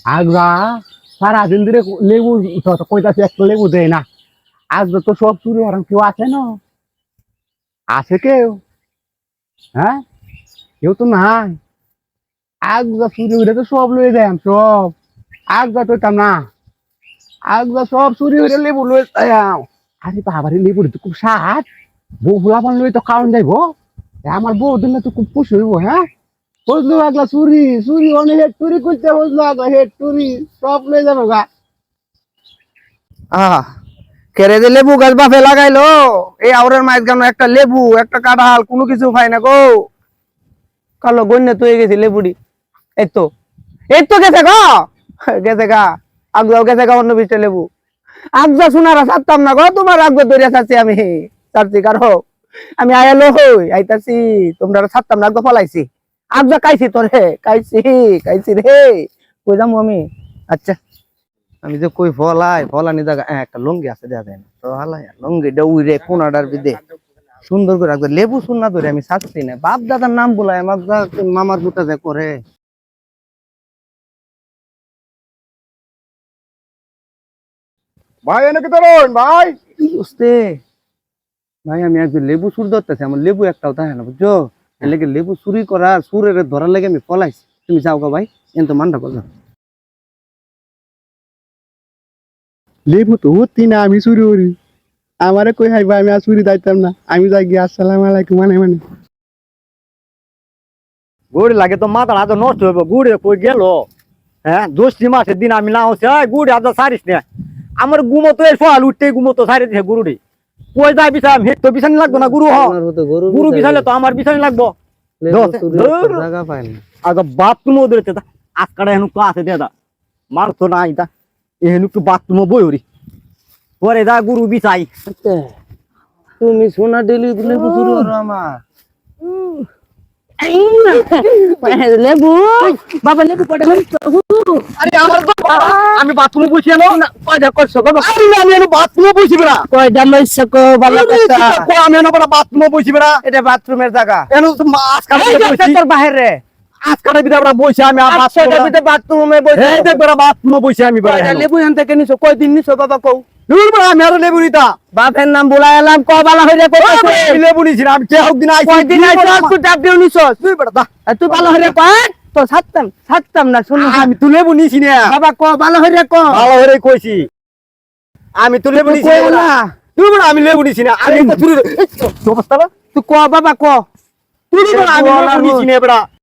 আগরা সারাদিন ধরে লেবু কইতাছে একটা লেবু দেয় না। আজ তো সব চুরি হরাম কেউ আছে না? আছে কেউ? হ্যাঁ, কেউ তো নাই। আগ যা চুরি হইলে তো সব লয়ে যায় সব। আগ যা তৈতাম না, আগ যা সব চুরি হইলে লেবু লয়ে যাও। আরে বাবারে লেবুর তো খুব স্বাদ। বউ ফুলাপান লই তো খাওয়ান যাইব। আমার বউ দিলে তো খুব খুশি হইব। হ্যাঁ, বুঝলো আগলা চুরি চুরি অনেক হেড চুরি করতে বুঝলো আগলা হেড চুরি সব লয়ে যাবো গা। আহ কেড়ে যে লেবু গাছ বাপে লাগাইলো, এই আউরের মাইজ গানো একটা লেবু একটা কাঁঠাল কোনো কিছু পাই না গো। কালো গন্যে তো গেছি লেবুড়ি। এই তো গেছে গা, গেছে গা। আগজাও গেছে গা অন্য বিশটা লেবু। আগজা শোনারা ছাড়তাম না গো, তোমার আগজা ধরিয়া ছাড়ছি আমি। ছাড়ছি কারো আমি আয়ালো হই আইতাছি, তোমরা ছাড়তাম না, আগজা ফলাইছি। আগজা কাইছি তোরে, কাইছি রে। কই যাবো আমি? আচ্ছা আমি যে কই ফলানি জায়গা একটা লঙ্গি আছে দেয়া যায় না তো হালাই লঙ্গিটা উইরে কোনাডার বিদে সুন্দর করে রাখবে। লেবু সুন্না ধরে আমি ছাড়ছি না, বাপ দাদার নাম বলাই আমার মামার পুতা যে করে। ভাই এনে কি ধরুন ভাই? বুঝতে ভাই আমি একজন লেবু চুর ধরতেছি, আমার লেবু একটাও থাকে না বুঝছো। এর লেগে লেবু চুরি করা সুরের ধরার লেগে আমি পলাইছি। তুমি যাও গা ভাই, কিন্তু মানটা করলাম। লেবু তো হতি না, আমি চুরি করি। আমারে কই হাইবা, আমি আর চুরি যাইতাম না। আমি যাই গিয়ে আসসালাম আলাইকুম মানে মানে। গুড় লাগে তো মাথার হাতে নষ্ট হইব। গুড়ে কই গেল? হ্যাঁ, জ্যৈষ্ঠী মাসের দিন আমি না হচ্ছে গুড়ে হাতে সারিস না। আমার গুমতো এই সকাল উঠতে গুমতো সারি দিছে গুরুটি। কই যাই বিছাম হেট তো বিছানি লাগবো না গুরু হ। গুরু বিছালে তো আমার বিছানি লাগবো। জায়গা পাই না। আগে বাথরুমও ধরেছে আজকাটা হেনুক তো আছে দাদা মার তো নাই তা এহেনুক তো বাথরুমও বই হরি পরে যা গুরু বিছাই। তুমি সোনা ডেলি লেবু চুরি করো আমার। লেবু বাবা লেবু পড়ে আরে আমার তো আমি বাথরুমে বসি না কয়টা করছো বাবা। আরে আমি এনে বাথরুমে বসি বেড়া। কয় জামাইছে কো বালা কথা আমি এনে বাথরুমে বসি বেড়া। এটা বাথরুমের জায়গা। এনে তো মাছ কাটা তোর বাহিরে আজকাটা বিদে আমরা বসি আমি বাথরুমে বসে এই দেখ বেড়া বাথরুমে বসি আমি বেড়া। কয়টা লেবু এখান থেকে নিছো কয়দিন নিছো বাবা কও দূর বেড়া আমি আর লেবু নিতা। বাপের নাম বলাই এলাম ক বালা হইরে কইতাছে আমি লেবু নিছি না আমি কে হোক দিন আইছি। কয়দিন আইছো তুই ডাব দিও নিছো তুই বেড়া দা তুই ভালো হইরে কয় তো ছাড়তাম না শুন আমি তো লেবু নিছি না। বাবা ক ভালো হইরে ক ভালো করে কইছি আমি তো লেবু নিছি কইও না। না তুই বড় আমি লেবু নিছি না। আমি তো চুরি অবস্থা তুই ক বাবা ক তুই বড় আমি লেবু নিছি না বড়।